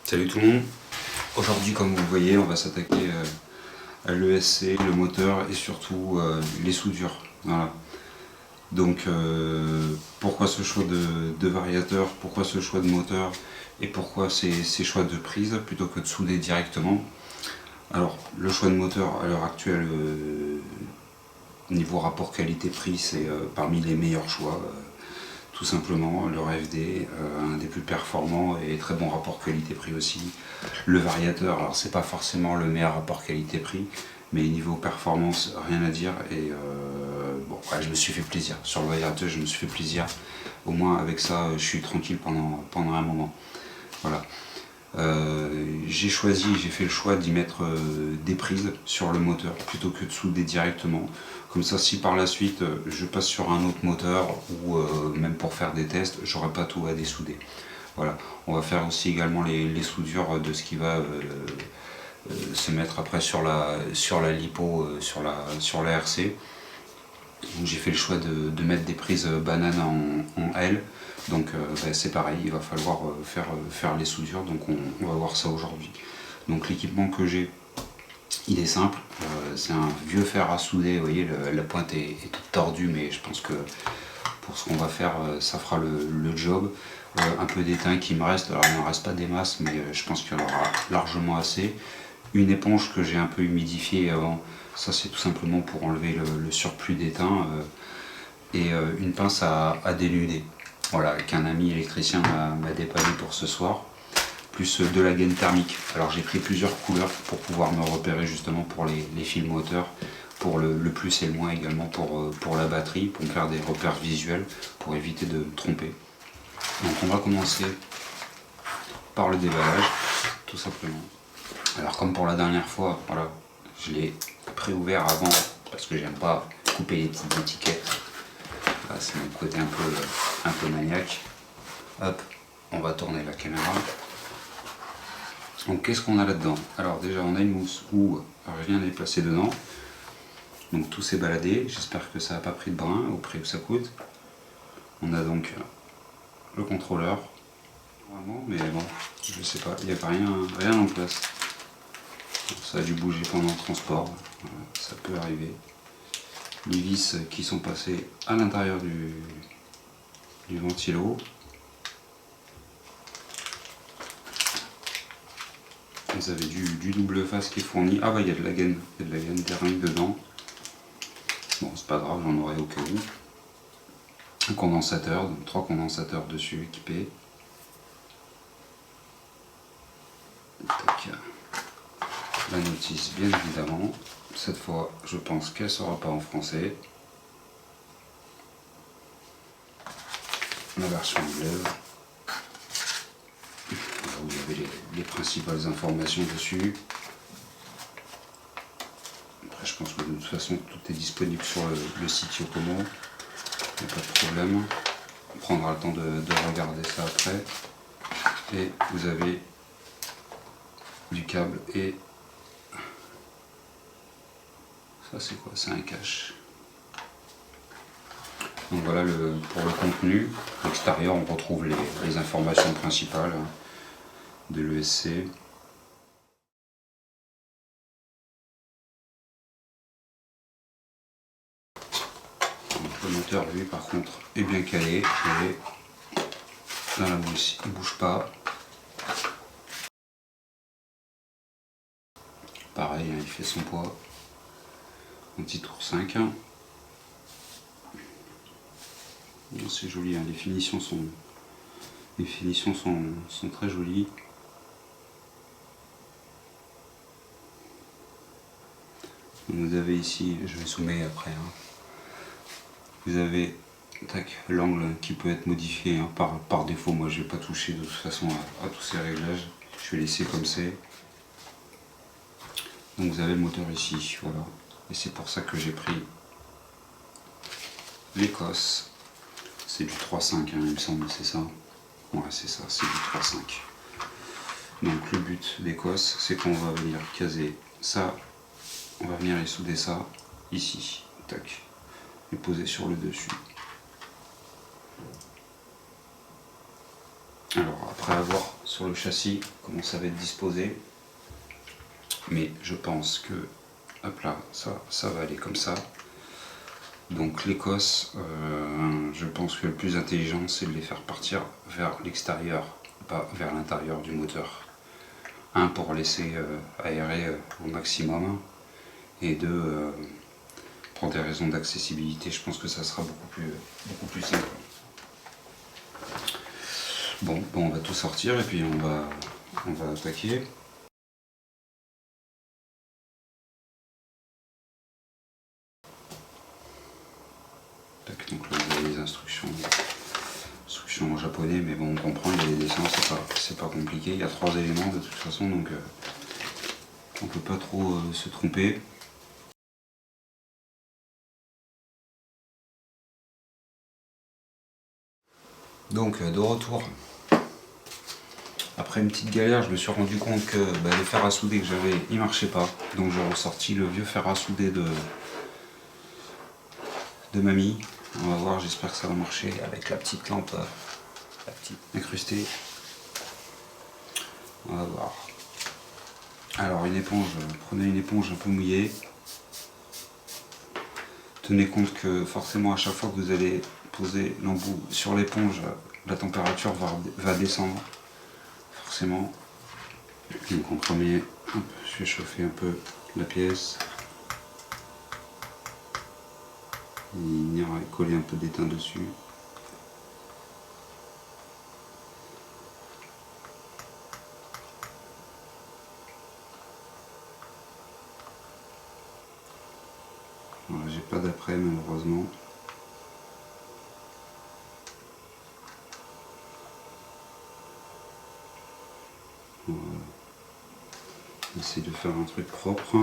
Salut tout le monde. Aujourd'hui, comme vous le voyez, on va s'attaquer à l'ESC, le moteur et surtout les soudures. Voilà. Donc pourquoi ce choix de variateur, pourquoi ce choix de moteur et pourquoi ces choix de prise plutôt que de souder directement. Alors le choix de moteur à l'heure actuelle, niveau rapport qualité-prix, c'est parmi les meilleurs choix. Tout simplement, le RFD, un des plus performants et très bon rapport qualité-prix aussi. Le variateur, alors c'est pas forcément le meilleur rapport qualité-prix, mais niveau performance, rien à dire. Et bon, ouais, je me suis fait plaisir. Sur le variateur, je me suis fait plaisir. Au moins avec ça, je suis tranquille pendant un moment. Voilà. J'ai fait le choix d'y mettre des prises sur le moteur plutôt que de souder directement. Comme ça, si par la suite je passe sur un autre moteur ou même pour faire des tests, j'aurai pas tout à dessouder. Voilà. On va faire aussi également les soudures de ce qui va se mettre après sur la lipo, sur la RC. Donc j'ai fait le choix de mettre des prises banane en L. Donc c'est pareil, il va falloir faire les soudures, donc on va voir ça aujourd'hui. Donc l'équipement que j'ai, il est simple, c'est un vieux fer à souder, vous voyez la pointe est toute tordue, mais je pense que pour ce qu'on va faire, ça fera le job. Un peu d'étain qui me reste, alors il ne me reste pas des masses, mais je pense qu'il y en aura largement assez. Une éponge que j'ai un peu humidifiée avant, ça c'est tout simplement pour enlever le surplus d'étain, et une pince à dénuder. Voilà, qu'un ami électricien m'a dépanné pour ce soir, plus de la gaine thermique. Alors j'ai pris plusieurs couleurs pour pouvoir me repérer justement pour les fils moteurs, pour le plus et le moins également pour la batterie, pour me faire des repères visuels, pour éviter de me tromper. Donc on va commencer par le déballage, tout simplement. Alors comme pour la dernière fois, voilà, je l'ai préouvert avant parce que j'aime pas couper les petites étiquettes. C'est mon côté un peu maniaque. Hop, on va tourner la caméra. Donc qu'est-ce qu'on a là-dedans? Alors déjà on a une mousse où rien n'est placé dedans. Donc tout s'est baladé. J'espère que ça n'a pas pris de brin au prix où ça coûte. On a donc le contrôleur. Vraiment, mais bon, je sais pas, il n'y a rien en place. Ça a dû bouger pendant le transport. Voilà, ça peut arriver. Les vis qui sont passées à l'intérieur du ventilo. Vous avez du double face qui est fourni. Ah bah il y a de la gaine thermique dedans. Bon c'est pas grave, j'en aurai au cas où. Un condensateur, donc 3 condensateurs dessus équipés. Tac. La notice bien évidemment. Cette fois je pense qu'elle ne sera pas en français. La version anglaise. Vous avez les principales informations dessus. Après je pense que de toute façon tout est disponible sur le site Yokomo. Il n'y a pas de problème. On prendra le temps de regarder ça après. Et vous avez du câble et ça c'est quoi? C'est un cache. Donc voilà pour le contenu. À l'extérieur on retrouve les informations principales de l'ESC. Donc le moteur lui par contre est bien calé et dans la mousse il ne bouge pas. Pareil, il fait son poids. Un petit tour 5. C'est joli, hein. Les finitions sont très jolies. Vous avez ici, je vais zoomer après, hein. Vous avez l'angle qui peut être modifié, hein, par défaut. Moi je vais pas toucher de toute façon à tous ces réglages, je vais laisser comme c'est. Donc vous avez le moteur ici, voilà, et c'est pour ça que j'ai pris l'Écosse. C'est du 3.5, hein, il me semble, c'est ça. Ouais, c'est ça, c'est du 3.5. Donc le but d'Écosse, c'est qu'on va venir caser ça, on va venir y souder ça ici. Tac. et poser sur le dessus. Alors après avoir sur le châssis comment ça va être disposé, mais je pense que hop là, ça va aller comme ça. Donc les cosses, je pense que le plus intelligent c'est de les faire partir vers l'extérieur, pas vers l'intérieur du moteur. Un, pour laisser aérer au maximum, et deux, pour des raisons d'accessibilité, je pense que ça sera beaucoup plus simple. Bon, on va tout sortir et puis on va attaquer. Donc là vous avez les instructions en japonais, mais bon on comprend, il y a des dessins, c'est pas compliqué, il y a 3 éléments de toute façon, donc on peut pas trop se tromper. Donc de retour, après une petite galère, je me suis rendu compte que le fer à souder que j'avais, il marchait pas. Donc j'ai ressorti le vieux fer à souder de mamie. On va voir, j'espère que ça va marcher avec la petite lampe, la petite incrustée. On va voir. Alors une éponge, prenez une éponge un peu mouillée. Tenez compte que forcément à chaque fois que vous allez poser l'embout sur l'éponge, la température va descendre, forcément. Donc en premier, je vais chauffer un peu la pièce. Il ira coller un peu d'étain dessus. Voilà, j'ai pas d'après malheureusement. Voilà. On essaie de faire un truc propre.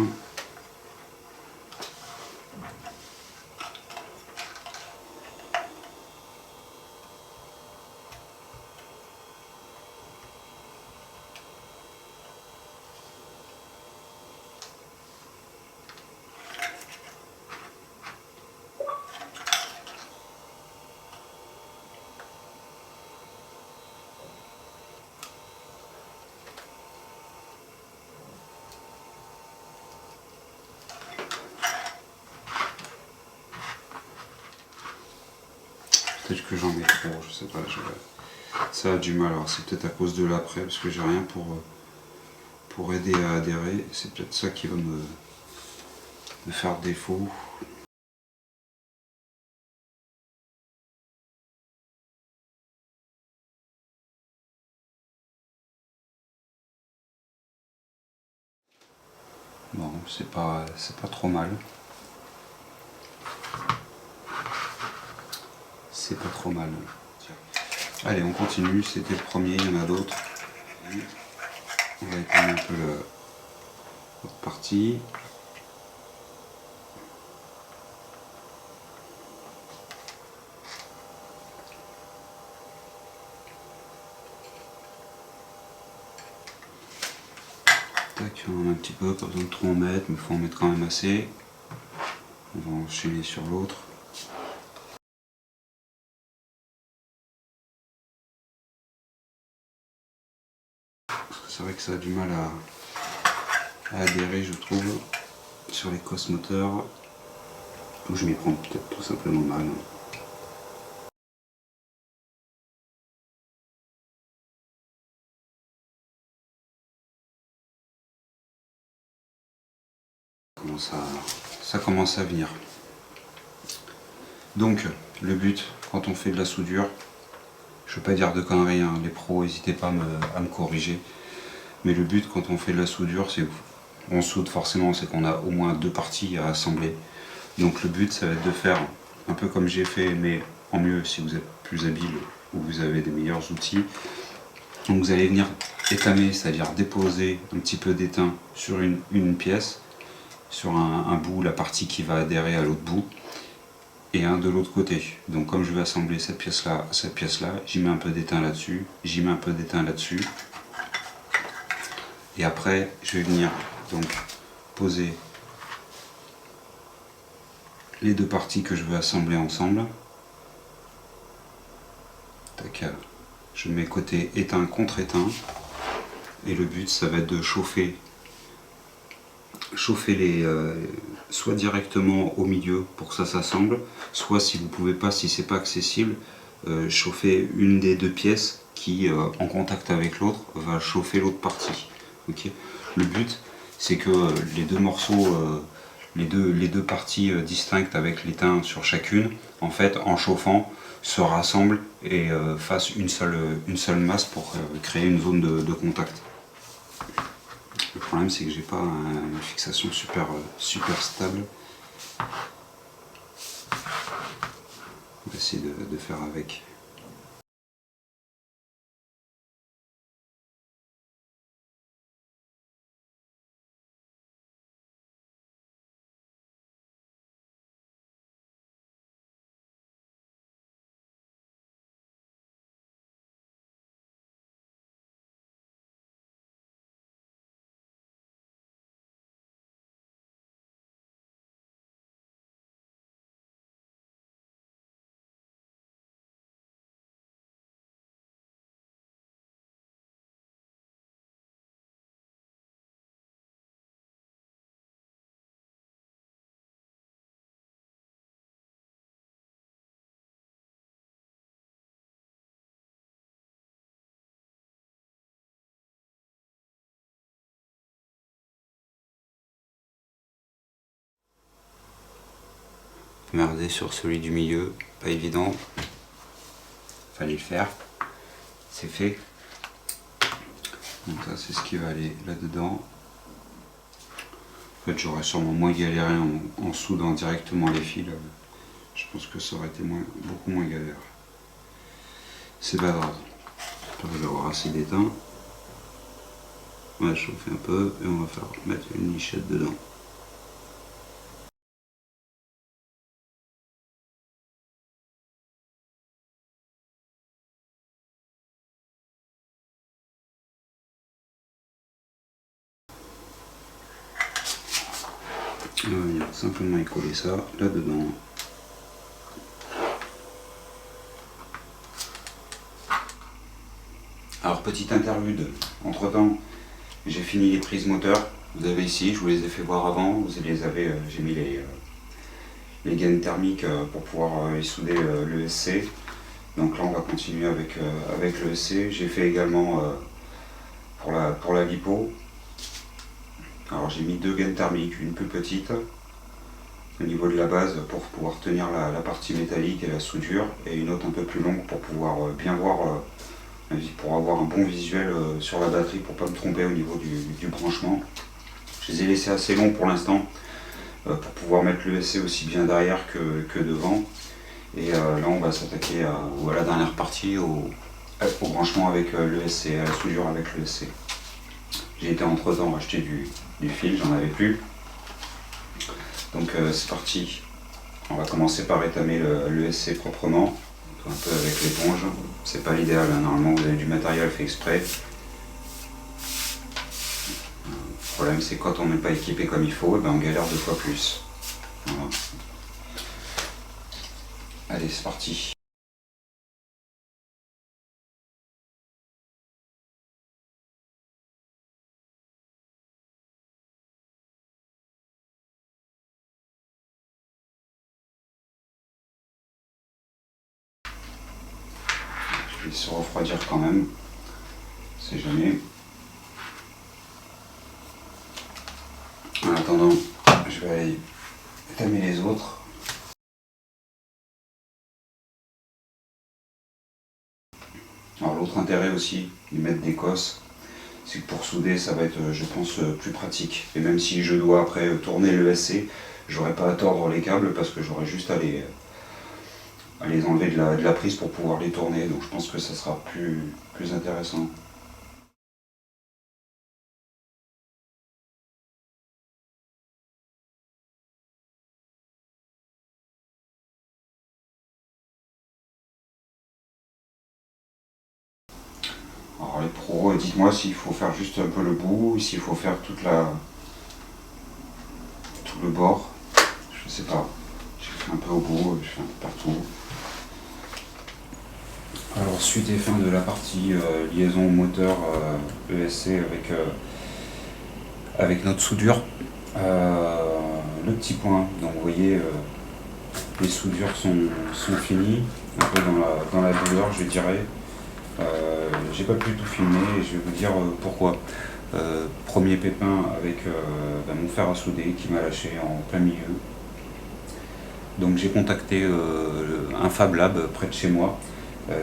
Peut-être que j'en mets trop, je sais pas. Ça a du mal, alors c'est peut-être à cause de l'après, parce que j'ai rien pour aider à adhérer. C'est peut-être ça qui va me faire défaut. Bon, c'est pas trop mal. C'est pas trop mal. Allez, on continue, c'était le premier, il y en a d'autres. On va éteindre un peu l'autre partie. Tac, on en a un petit peu, pas besoin de trop en mettre, mais il faut en mettre quand même assez. On va enchaîner sur l'autre. C'est vrai que ça a du mal à adhérer, je trouve, sur les cosses moteurs. Ou je m'y prends peut-être tout simplement mal. Ça commence à venir. Donc, le but, quand on fait de la soudure, je ne veux pas dire de conneries, hein, les pros, n'hésitez pas à me corriger. Mais le but, quand on fait de la soudure, c'est qu'on soude forcément, c'est qu'on a au moins 2 parties à assembler. Donc le but, ça va être de faire un peu comme j'ai fait, mais en mieux si vous êtes plus habile ou vous avez des meilleurs outils. Donc vous allez venir étamer, c'est-à-dire déposer un petit peu d'étain sur une pièce, sur un bout, la partie qui va adhérer à l'autre bout, et un de l'autre côté. Donc comme je vais assembler cette pièce-là, j'y mets un peu d'étain là-dessus, j'y mets un peu d'étain là-dessus. Et après, je vais venir donc poser les deux parties que je veux assembler ensemble. Tac, je mets côté éteint contre éteint. Et le but, ça va être de chauffer les soit directement au milieu pour que ça s'assemble, soit si vous pouvez pas, si c'est pas accessible, chauffer une des deux pièces qui en contact avec l'autre va chauffer l'autre partie. Okay. Le but c'est que les deux morceaux, les deux parties distinctes avec l'étain sur chacune, en fait en chauffant se rassemblent et fassent une seule masse pour créer une zone de contact. Le problème c'est que j'ai pas une fixation super stable. On va essayer de faire avec. Merder sur celui du milieu, pas évident. Fallait le faire. C'est fait. Donc ça c'est ce qui va aller là-dedans. En fait j'aurais sûrement moins galéré en soudant directement les fils. Je pense que ça aurait été beaucoup moins galère. C'est pas grave. J'espère que je vais avoir assez d'étain. On va chauffer un peu et on va mettre une lichette dedans. On va venir simplement y coller ça là-dedans. Alors petite interlude, entre temps j'ai fini les prises moteurs, vous avez ici, je vous les ai fait voir avant, vous les avez, j'ai mis les gaines thermiques pour pouvoir y souder l'ESC. Donc là on va continuer avec l'ESC. J'ai fait également pour la lipo. Alors j'ai mis deux gaines thermiques, une plus petite au niveau de la base pour pouvoir tenir la partie métallique et la soudure, et une autre un peu plus longue pour pouvoir bien voir, pour avoir un bon visuel sur la batterie, pour pas me tromper au niveau du branchement. Je les ai laissés assez longs pour l'instant pour pouvoir mettre l'ESC aussi bien derrière que devant. Et là on va s'attaquer à la dernière partie, au branchement avec l'ESC, à la soudure avec l'ESC. J'ai été entre temps acheter du fil, j'en avais plus. Donc c'est parti. On va commencer par étamer l'ESC proprement, un peu avec l'éponge. C'est pas l'idéal, hein. Normalement vous avez du matériel fait exprès. Le problème c'est que quand on n'est pas équipé comme il faut, on galère deux fois plus. Voilà. Allez, c'est parti. Je vais se refroidir quand même, on sait jamais. En attendant, je vais aller étamer les autres. Alors l'autre intérêt aussi de mettre des cosses, c'est que pour souder ça va être, je pense, plus pratique. Et même si je dois après tourner l'ESC, j'aurai pas à tordre les câbles parce que j'aurai juste à les enlever de la prise pour pouvoir les tourner. Donc je pense que ça sera plus intéressant. Alors les pros, dites-moi s'il faut faire juste un peu le bout ou s'il faut faire tout le bord. Je sais pas. J'ai un peu au bout, je fais un peu partout. Alors suite et fin de la partie liaison au moteur ESC avec notre soudure. Le petit point, donc vous voyez les soudures sont finies, un peu dans la douleur je dirais. J'ai pas pu tout filmer et je vais vous dire pourquoi. Premier pépin avec mon fer à souder qui m'a lâché en plein milieu. Donc j'ai contacté un Fab Lab près de chez moi.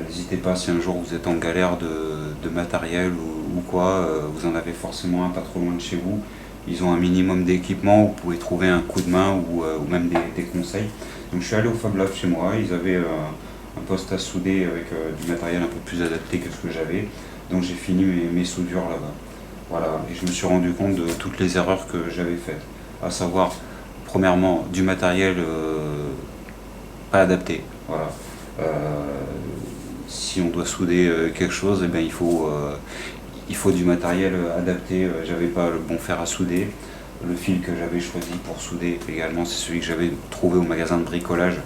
N'hésitez pas, si un jour vous êtes en galère de matériel ou quoi, vous en avez forcément un pas trop loin de chez vous. Ils ont un minimum d'équipement, vous pouvez trouver un coup de main ou même des conseils. Donc je suis allé au Fab Lab chez moi, ils avaient un poste à souder avec du matériel un peu plus adapté que ce que j'avais. Donc j'ai fini mes soudures là-bas. Voilà, et je me suis rendu compte de toutes les erreurs que j'avais faites. À savoir, premièrement, du matériel pas adapté. Voilà. Si on doit souder quelque chose, eh bien, il faut du matériel adapté. J'avais pas le bon fer à souder. Le fil que j'avais choisi pour souder également, c'est celui que j'avais trouvé au magasin de bricolage.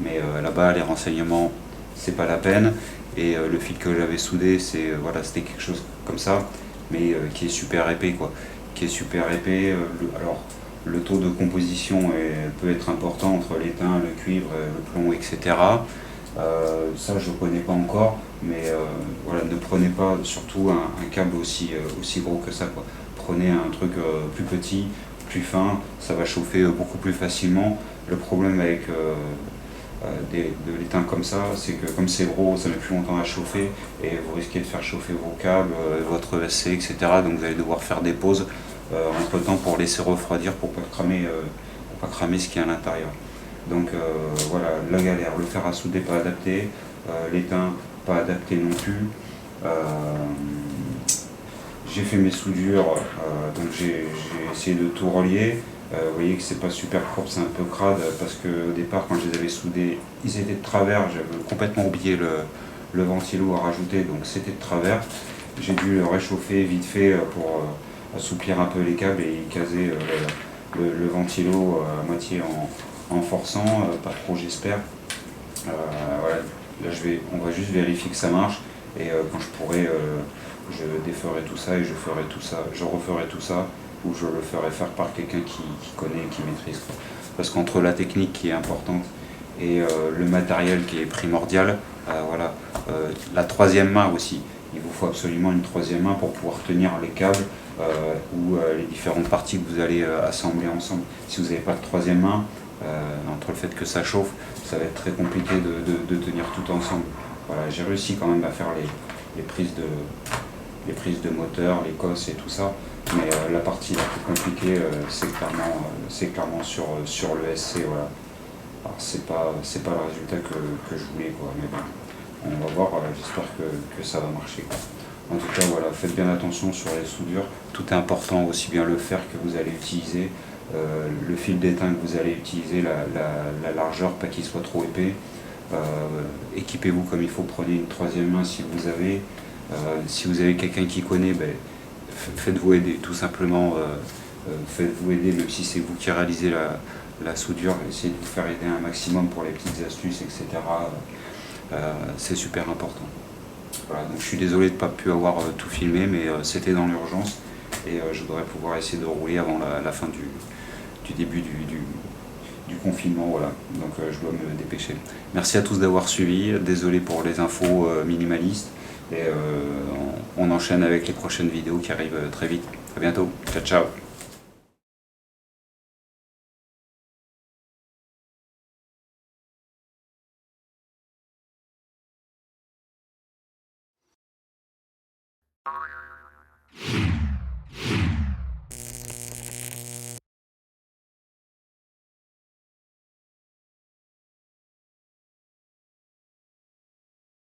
Mais là-bas, les renseignements, c'est pas la peine. Et le fil que j'avais soudé, voilà, c'était quelque chose comme ça, mais qui est super épais, quoi. Qui est super épais. Alors, le taux de composition peut être important entre l'étain, le cuivre, le plomb, etc. Ça, je ne connais pas encore, mais voilà, ne prenez pas surtout un câble aussi gros que ça, quoi. Prenez un truc plus petit, plus fin, ça va chauffer beaucoup plus facilement. Le problème avec de l'étain comme ça, c'est que comme c'est gros, ça met plus longtemps à chauffer et vous risquez de faire chauffer vos câbles, votre ESC, etc. Donc vous allez devoir faire des pauses entre temps pour laisser refroidir pour pas cramer ce qui est à l'intérieur. Donc voilà, la galère, le fer à souder pas adapté, l'étain pas adapté non plus. J'ai fait mes soudures, donc j'ai essayé de tout relier. Vous voyez que c'est pas super propre, c'est un peu crade parce qu'au départ, quand je les avais soudés, ils étaient de travers. J'avais complètement oublié le ventilo à rajouter, donc c'était de travers. J'ai dû le réchauffer vite fait pour assouplir un peu les câbles et caser le ventilo à moitié en forçant, pas trop j'espère. Voilà. Là on va juste vérifier que ça marche et quand je pourrai, je déferai tout ça et je ferai tout ça, je referai tout ça ou je le ferai faire par quelqu'un qui connaît, qui maîtrise. Parce qu'entre la technique qui est importante et le matériel qui est primordial, voilà. La troisième main aussi, il vous faut absolument une troisième main pour pouvoir tenir les câbles ou les différentes parties que vous allez assembler ensemble. Si vous n'avez pas de troisième main, entre le fait que ça chauffe, ça va être très compliqué de tenir tout ensemble. Voilà, j'ai réussi quand même à faire les prises de moteur, les cosses et tout ça, mais la partie la plus compliquée, c'est clairement sur le SC. Voilà. Alors c'est pas le résultat que je voulais, quoi, mais bon, on va voir, j'espère que ça va marcher, quoi. En tout cas, voilà, faites bien attention sur les soudures, tout est important, aussi bien le fer que vous allez utiliser, le fil d'étain que vous allez utiliser, la largeur, pas qu'il soit trop épais. Équipez-vous comme il faut, prenez une troisième main si vous avez. Si vous avez quelqu'un qui connaît, ben, faites-vous aider, tout simplement. Faites-vous aider, même si c'est vous qui réalisez la soudure, essayez de vous faire aider un maximum pour les petites astuces, etc. C'est super important. Voilà, donc je suis désolé de ne pas pu avoir tout filmé, mais c'était dans l'urgence et je devrais pouvoir essayer de rouler avant la fin du début du confinement. Voilà, donc je dois me dépêcher. Merci à tous d'avoir suivi, désolé pour les infos minimalistes et on enchaîne avec les prochaines vidéos qui arrivent très vite. À bientôt, ciao ciao.